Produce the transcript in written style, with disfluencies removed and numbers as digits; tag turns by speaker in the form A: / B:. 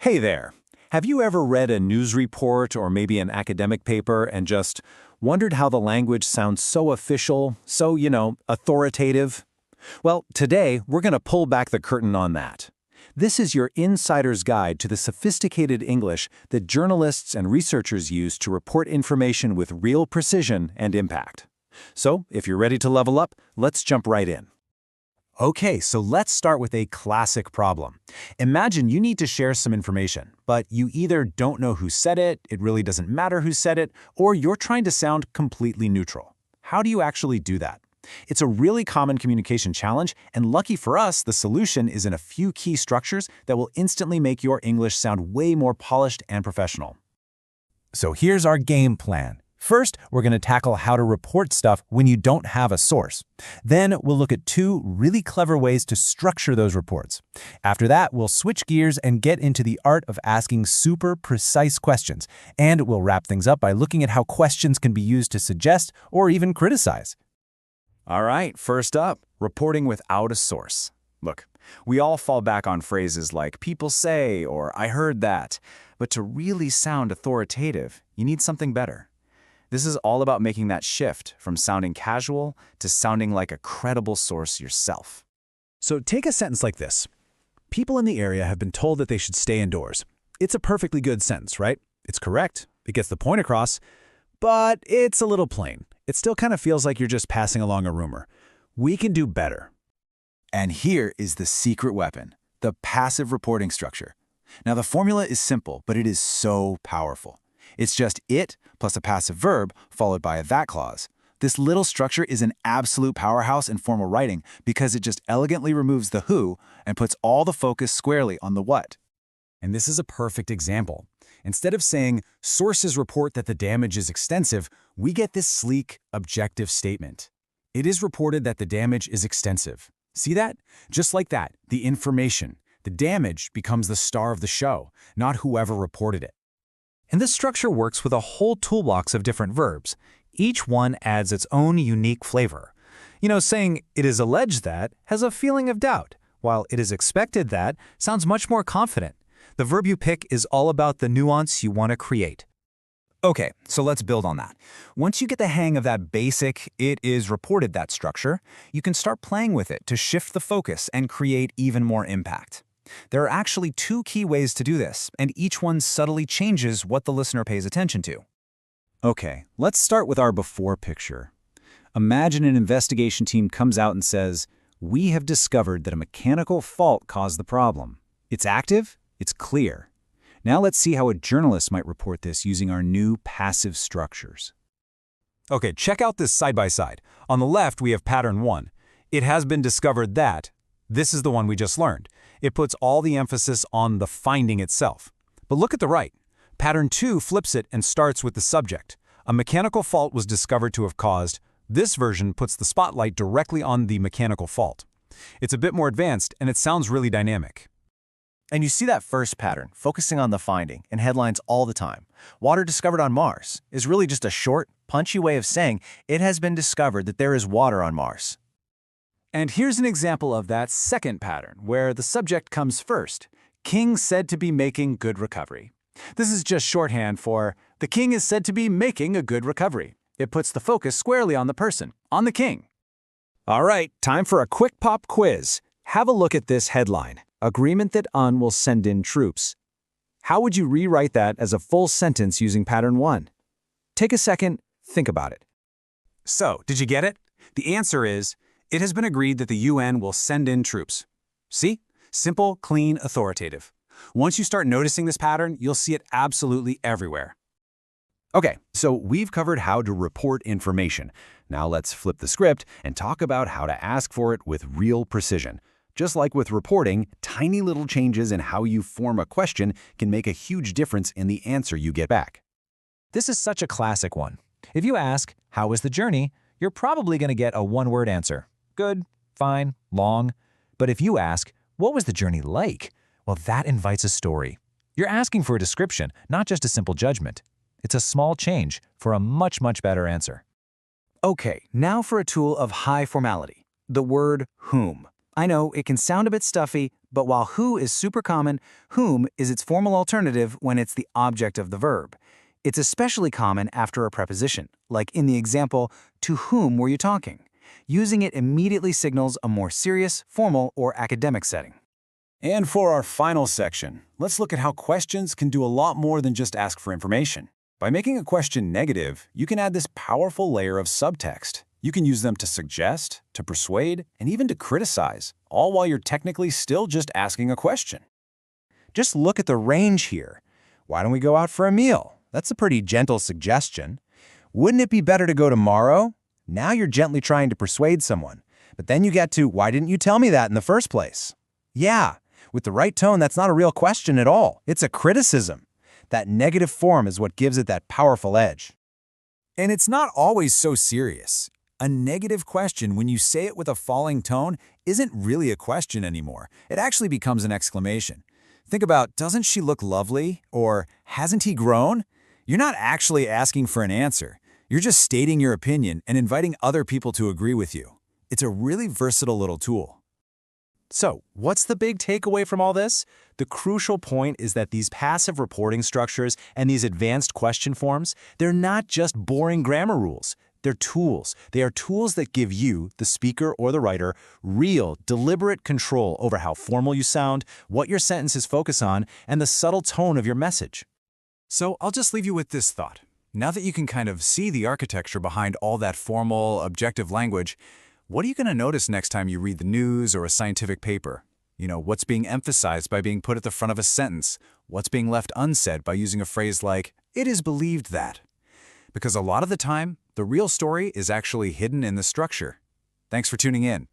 A: Hey there. Have you ever read a news report or maybe an academic paper and just wondered how the language sounds so official, so, authoritative? Well, today we're going to pull back the curtain on that. This is your insider's guide to the sophisticated English that journalists and researchers use to report information with real precision and impact. So, if you're ready to level up, let's jump right in. Okay, so let's start with a classic problem. Imagine you need to share some information, but you either don't know who said it really doesn't matter who said it, or you're trying to sound completely neutral. How do you actually do that? It's a really common communication challenge, and lucky for us, the solution is in a few key structures that will instantly make your English sound way more polished and professional. So here's our game plan. First, we're going to tackle how to report stuff when you don't have a source. Then we'll look at two really clever ways to structure those reports. After that, we'll switch gears and get into the art of asking super precise questions. And we'll wrap things up by looking at how questions can be used to suggest or even criticize.
B: All right, first up, reporting without a source. Look, we all fall back on phrases like people say or I heard that. But to really sound authoritative, you need something better. This is all about making that shift from sounding casual to sounding like a credible source yourself.
A: So take a sentence like this. People in the area have been told that they should stay indoors. It's a perfectly good sentence, right? It's correct. It gets the point across, but it's a little plain. It still kind of feels like you're just passing along a rumor. We can do better.
B: And here is the secret weapon, the passive reporting structure. Now, the formula is simple, but it is so powerful. It's just it plus a passive verb followed by a that clause. This little structure is an absolute powerhouse in formal writing because it just elegantly removes the who and puts all the focus squarely on the what.
A: And this is a perfect example. Instead of saying, sources report that the damage is extensive, we get this sleek, objective statement. It is reported that the damage is extensive. See that? Just like that, the information, the damage becomes the star of the show, not whoever reported it. And this structure works with a whole toolbox of different verbs. Each one adds its own unique flavor. Saying it is alleged that has a feeling of doubt, while it is expected that sounds much more confident. The verb you pick is all about the nuance you want to create. Okay, so let's build on that. Once you get the hang of that basic it is reported that structure, you can start playing with it to shift the focus and create even more impact. There are actually two key ways to do this, and each one subtly changes what the listener pays attention to. Okay, let's start with our before picture. Imagine an investigation team comes out and says, "We have discovered that a mechanical fault caused the problem. It's active, it's clear." Now let's see how a journalist might report this using our new passive structures. Okay, check out this side by side. On the left, we have pattern 1. It has been discovered that. This is the one we just learned. It puts all the emphasis on the finding itself. But look at the right. Pattern 2 flips it and starts with the subject. A mechanical fault was discovered to have caused. This version puts the spotlight directly on the mechanical fault. It's a bit more advanced, and it sounds really dynamic.
C: And you see that first pattern, focusing on the finding, in headlines all the time. Water discovered on Mars is really just a short, punchy way of saying it has been discovered that there is water on Mars.
A: And here's an example of that second pattern, where the subject comes first. King said to be making good recovery. This is just shorthand for, the king is said to be making a good recovery. It puts the focus squarely on the person, on the king. All right, time for a quick pop quiz. Have a look at this headline. Agreement that UN will send in troops. How would you rewrite that as a full sentence using pattern 1? Take a second, think about it. So, did you get it? The answer is, it has been agreed that the UN will send in troops. See? Simple, clean, authoritative. Once you start noticing this pattern, you'll see it absolutely everywhere. Okay, so we've covered how to report information. Now let's flip the script and talk about how to ask for it with real precision. Just like with reporting, tiny little changes in how you form a question can make a huge difference in the answer you get back. This is such a classic one. If you ask, "How was the journey?" you're probably going to get a one-word answer. Good, fine, long. But if you ask, "What was the journey like?" well, that invites a story. You're asking for a description, not just a simple judgment. It's a small change for a much, much better answer. Okay, now for a tool of high formality, the word whom.
D: I know it can sound a bit stuffy, but while who is super common, whom is its formal alternative when it's the object of the verb. It's especially common after a preposition, like in the example, to whom were you talking? Using it immediately signals a more serious, formal, or academic setting.
A: And for our final section, let's look at how questions can do a lot more than just ask for information. By making a question negative, you can add this powerful layer of subtext. You can use them to suggest, to persuade, and even to criticize, all while you're technically still just asking a question.
C: Just look at the range here. Why don't we go out for a meal? That's a pretty gentle suggestion. Wouldn't it be better to go tomorrow? Now you're gently trying to persuade someone. But then you get to, why didn't you tell me that in the first place? Yeah, with the right tone, that's not a real question at all. It's a criticism. That negative form is what gives it that powerful edge.
A: And it's not always so serious. A negative question, when you say it with a falling tone, isn't really a question anymore. It actually becomes an exclamation. Think about, doesn't she look lovely? Or, hasn't he grown? You're not actually asking for an answer. You're just stating your opinion and inviting other people to agree with you. It's a really versatile little tool.
C: So, what's the big takeaway from all this? The crucial point is that these passive reporting structures and these advanced question forms, they're not just boring grammar rules. They're tools. They are tools that give you, the speaker or the writer, real, deliberate control over how formal you sound, what your sentences focus on, and the subtle tone of your message.
A: So I'll just leave you with this thought. Now that you can kind of see the architecture behind all that formal, objective language, what are you going to notice next time you read the news or a scientific paper? What's being emphasized by being put at the front of a sentence? What's being left unsaid by using a phrase like, "it is believed that"? Because a lot of the time, the real story is actually hidden in the structure. Thanks for tuning in.